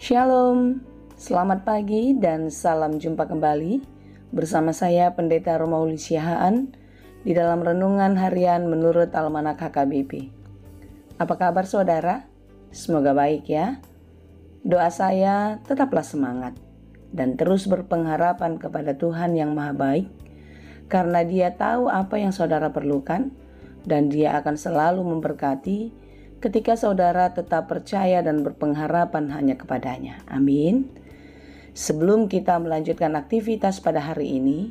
Shalom, selamat pagi dan salam jumpa kembali bersama saya Pendeta Romauli Siahaan di dalam Renungan Harian menurut Almanak HKBP. Apa kabar saudara? Semoga baik ya. Doa saya tetaplah semangat dan terus berpengharapan kepada Tuhan yang Maha Baik, karena Dia tahu apa yang saudara perlukan dan Dia akan selalu memberkati ketika saudara tetap percaya dan berpengharapan hanya kepadanya. Amin. Sebelum kita melanjutkan aktivitas pada hari ini,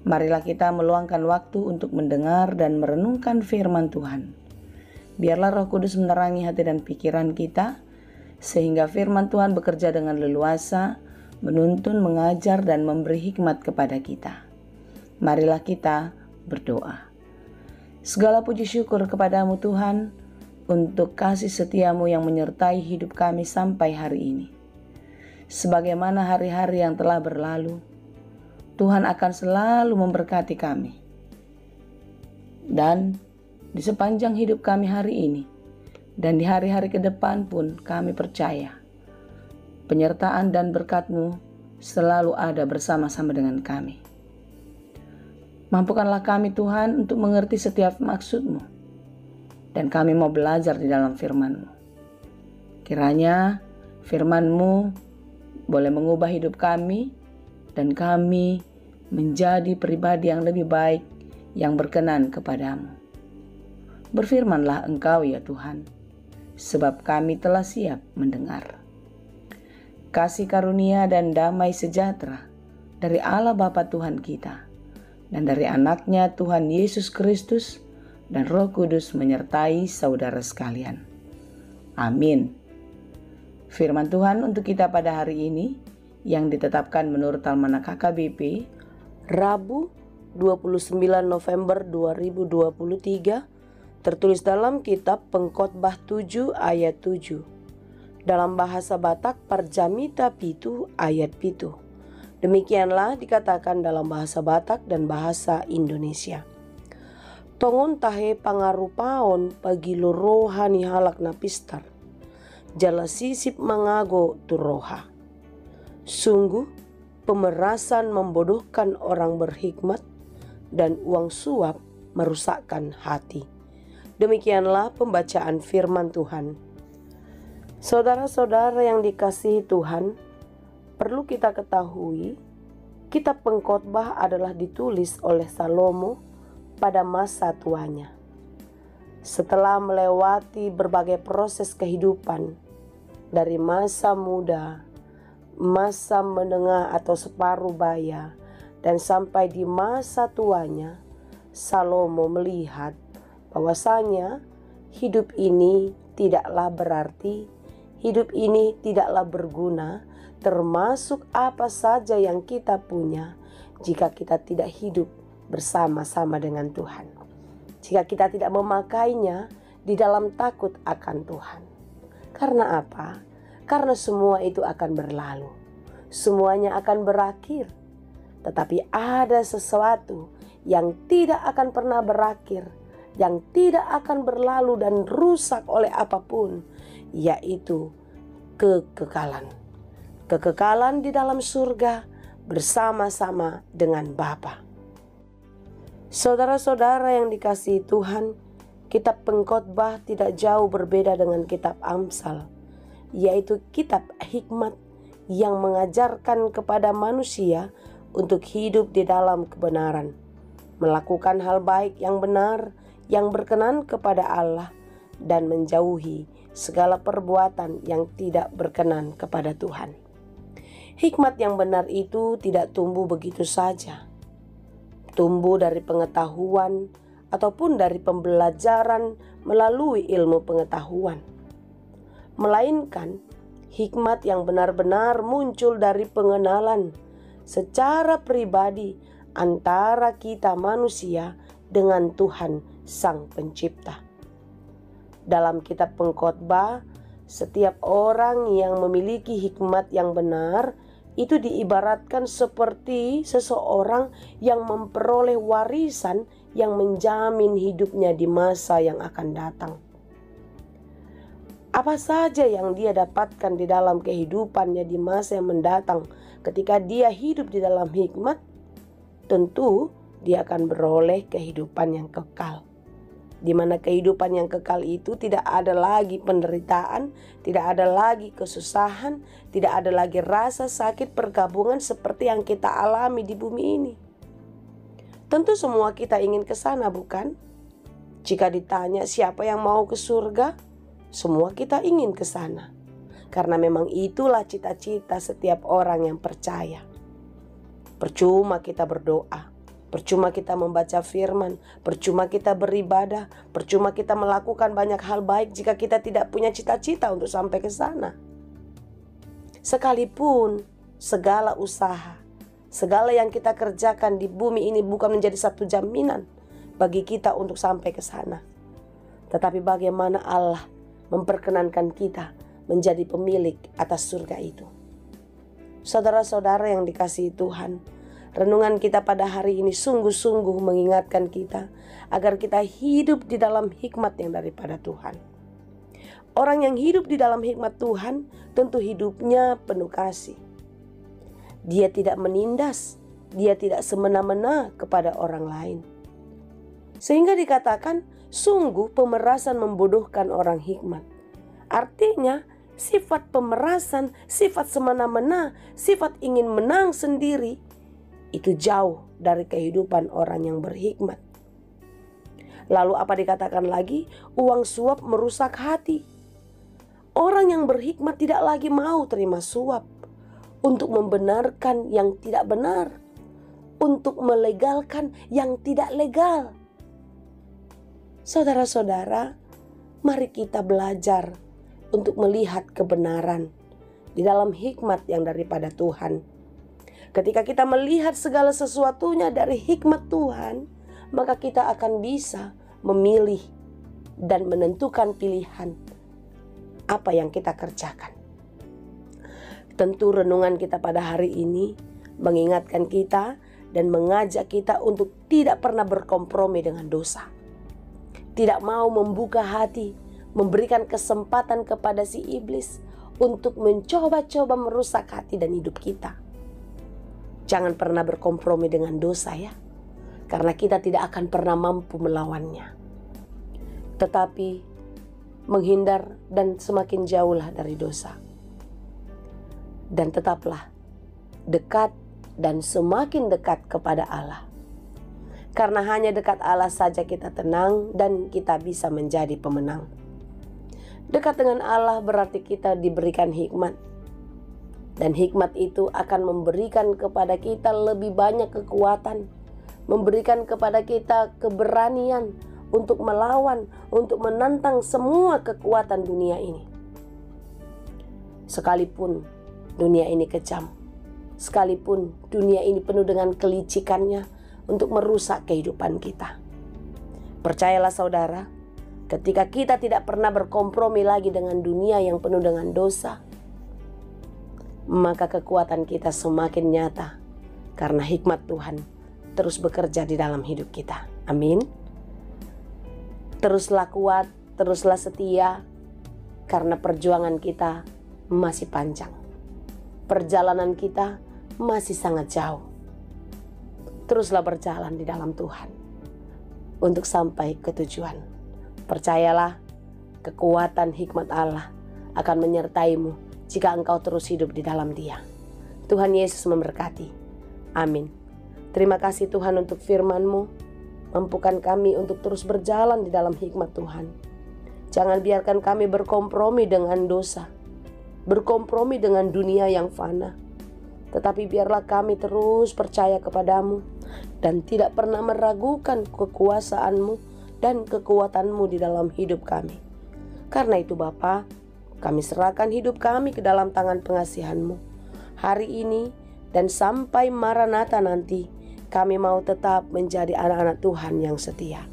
marilah kita meluangkan waktu untuk mendengar dan merenungkan firman Tuhan. Biarlah Roh Kudus menerangi hati dan pikiran kita, sehingga firman Tuhan bekerja dengan leluasa, menuntun, mengajar, dan memberi hikmat kepada kita. Marilah kita berdoa. Segala puji syukur kepadamu Tuhan, untuk kasih setiamu yang menyertai hidup kami sampai hari ini. Sebagaimana hari-hari yang telah berlalu, Tuhan akan selalu memberkati kami. Dan di sepanjang hidup kami hari ini, dan di hari-hari ke depan pun kami percaya, penyertaan dan berkat-Mu selalu ada bersama-sama dengan kami. Mampukanlah kami Tuhan untuk mengerti setiap maksud-Mu, dan kami mau belajar di dalam firman-Mu. Kiranya firman-Mu boleh mengubah hidup kami dan kami menjadi pribadi yang lebih baik yang berkenan kepadamu. Berfirmanlah Engkau ya Tuhan, sebab kami telah siap mendengar. Kasih karunia dan damai sejahtera dari Allah Bapa Tuhan kita dan dari anaknya Tuhan Yesus Kristus dan Roh Kudus menyertai saudara sekalian. Amin. Firman Tuhan untuk kita pada hari ini yang ditetapkan menurut Almanak HKBP Rabu 29 November 2023, tertulis dalam kitab Pengkhotbah 7 ayat 7. Dalam bahasa Batak Parjamita Pitu ayat Pitu. Demikianlah dikatakan dalam bahasa Batak dan bahasa Indonesia. Tongon tahe pangarupaon pagilo rohani halak napistar, jala sisip mangago turoha. Sungguh pemerasan membodohkan orang berhikmat dan uang suap merusakkan hati. Demikianlah pembacaan firman Tuhan. Saudara-saudara yang dikasihi Tuhan, perlu kita ketahui, kitab Pengkhotbah adalah ditulis oleh Salomo pada masa tuanya. Setelah melewati berbagai proses kehidupan, dari masa muda, masa menengah atau separuh baya, dan sampai di masa tuanya, Salomo melihat bahwasanya hidup ini tidaklah berarti, hidup ini tidaklah berguna, termasuk apa saja yang kita punya, jika kita tidak hidup bersama-sama dengan Tuhan. Jika kita tidak memakainya di dalam takut akan Tuhan. Karena apa? Karena semua itu akan berlalu. Semuanya akan berakhir. Tetapi ada sesuatu yang tidak akan pernah berakhir, yang tidak akan berlalu dan rusak oleh apapun, yaitu kekekalan. Kekekalan di dalam surga bersama-sama dengan Bapa. Saudara-saudara yang dikasihi Tuhan, kitab Pengkhotbah tidak jauh berbeda dengan kitab Amsal, yaitu kitab hikmat yang mengajarkan kepada manusia untuk hidup di dalam kebenaran, melakukan hal baik yang benar, yang berkenan kepada Allah, dan menjauhi segala perbuatan yang tidak berkenan kepada Tuhan. Hikmat yang benar itu tidak tumbuh begitu saja. Tumbuh dari pengetahuan ataupun dari pembelajaran melalui ilmu pengetahuan. Melainkan hikmat yang benar-benar muncul dari pengenalan secara pribadi antara kita manusia dengan Tuhan Sang Pencipta. Dalam kitab Pengkhotbah, setiap orang yang memiliki hikmat yang benar itu diibaratkan seperti seseorang yang memperoleh warisan yang menjamin hidupnya di masa yang akan datang. Apa saja yang dia dapatkan di dalam kehidupannya di masa yang mendatang, ketika dia hidup di dalam hikmat, tentu dia akan beroleh kehidupan yang kekal. Di mana kehidupan yang kekal itu tidak ada lagi penderitaan, tidak ada lagi kesusahan, tidak ada lagi rasa sakit pergabungan seperti yang kita alami di bumi ini. Tentu semua kita ingin ke sana, bukan? Jika ditanya siapa yang mau ke surga, semua kita ingin ke sana. Karena memang itulah cita-cita setiap orang yang percaya. Percuma kita berdoa, percuma kita membaca firman, percuma kita beribadah, percuma kita melakukan banyak hal baik jika kita tidak punya cita-cita untuk sampai ke sana. Sekalipun segala usaha, segala yang kita kerjakan di bumi ini bukan menjadi satu jaminan bagi kita untuk sampai ke sana. Tetapi bagaimana Allah memperkenankan kita menjadi pemilik atas surga itu. Saudara-saudara yang dikasihi Tuhan, renungan kita pada hari ini sungguh-sungguh mengingatkan kita agar kita hidup di dalam hikmat yang daripada Tuhan. Orang yang hidup di dalam hikmat Tuhan tentu hidupnya penuh kasih. Dia tidak menindas, dia tidak semena-mena kepada orang lain. Sehingga dikatakan sungguh pemerasan membodohkan orang hikmat. Artinya sifat pemerasan, sifat semena-mena, sifat ingin menang sendiri, itu jauh dari kehidupan orang yang berhikmat. Lalu apa dikatakan lagi? Uang suap merusak hati. Orang yang berhikmat tidak lagi mau terima suap untuk membenarkan yang tidak benar, untuk melegalkan yang tidak legal. Saudara-saudara, mari kita belajar untuk melihat kebenaran di dalam hikmat yang daripada Tuhan. Ketika kita melihat segala sesuatunya dari hikmat Tuhan, maka kita akan bisa memilih dan menentukan pilihan apa yang kita kerjakan. Tentu renungan kita pada hari ini mengingatkan kita dan mengajak kita untuk tidak pernah berkompromi dengan dosa. Tidak mau membuka hati, memberikan kesempatan kepada si iblis untuk mencoba-coba merusak hati dan hidup kita. Jangan pernah berkompromi dengan dosa ya, karena kita tidak akan pernah mampu melawannya. Tetapi menghindar dan semakin jauhlah dari dosa. Dan tetaplah dekat dan semakin dekat kepada Allah. Karena hanya dekat Allah saja kita tenang dan kita bisa menjadi pemenang. Dekat dengan Allah berarti kita diberikan hikmat. Dan hikmat itu akan memberikan kepada kita lebih banyak kekuatan. Memberikan kepada kita keberanian untuk melawan, untuk menantang semua kekuatan dunia ini. Sekalipun dunia ini kejam, sekalipun dunia ini penuh dengan kelicikannya untuk merusak kehidupan kita. Percayalah saudara, ketika kita tidak pernah berkompromi lagi dengan dunia yang penuh dengan dosa, maka kekuatan kita semakin nyata karena hikmat Tuhan terus bekerja di dalam hidup kita. Amin. Teruslah kuat, teruslah setia, karena perjuangan kita masih panjang. Perjalanan kita masih sangat jauh. Teruslah berjalan di dalam Tuhan untuk sampai ke tujuan. Percayalah, kekuatan hikmat Allah akan menyertaimu jika engkau terus hidup di dalam Dia. Tuhan Yesus memberkati. Amin. Terima kasih Tuhan untuk firman-Mu. Mampukan kami untuk terus berjalan di dalam hikmat Tuhan. Jangan biarkan kami berkompromi dengan dosa, berkompromi dengan dunia yang fana. Tetapi biarlah kami terus percaya kepadamu dan tidak pernah meragukan kekuasaan-Mu dan kekuatan-Mu di dalam hidup kami. Karena itu Bapa, kami serahkan hidup kami ke dalam tangan pengasihan-Mu. Hari ini dan sampai Maranatha nanti, kami mau tetap menjadi anak-anak Tuhan yang setia.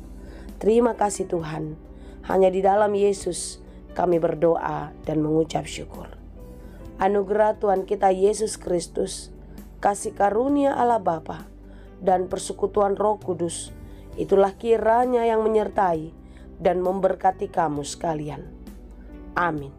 Terima kasih Tuhan. Hanya di dalam Yesus kami berdoa dan mengucap syukur. Anugerah Tuhan kita Yesus Kristus, kasih karunia Allah Bapa, dan persekutuan Roh Kudus, itulah kiranya yang menyertai dan memberkati kamu sekalian. Amin.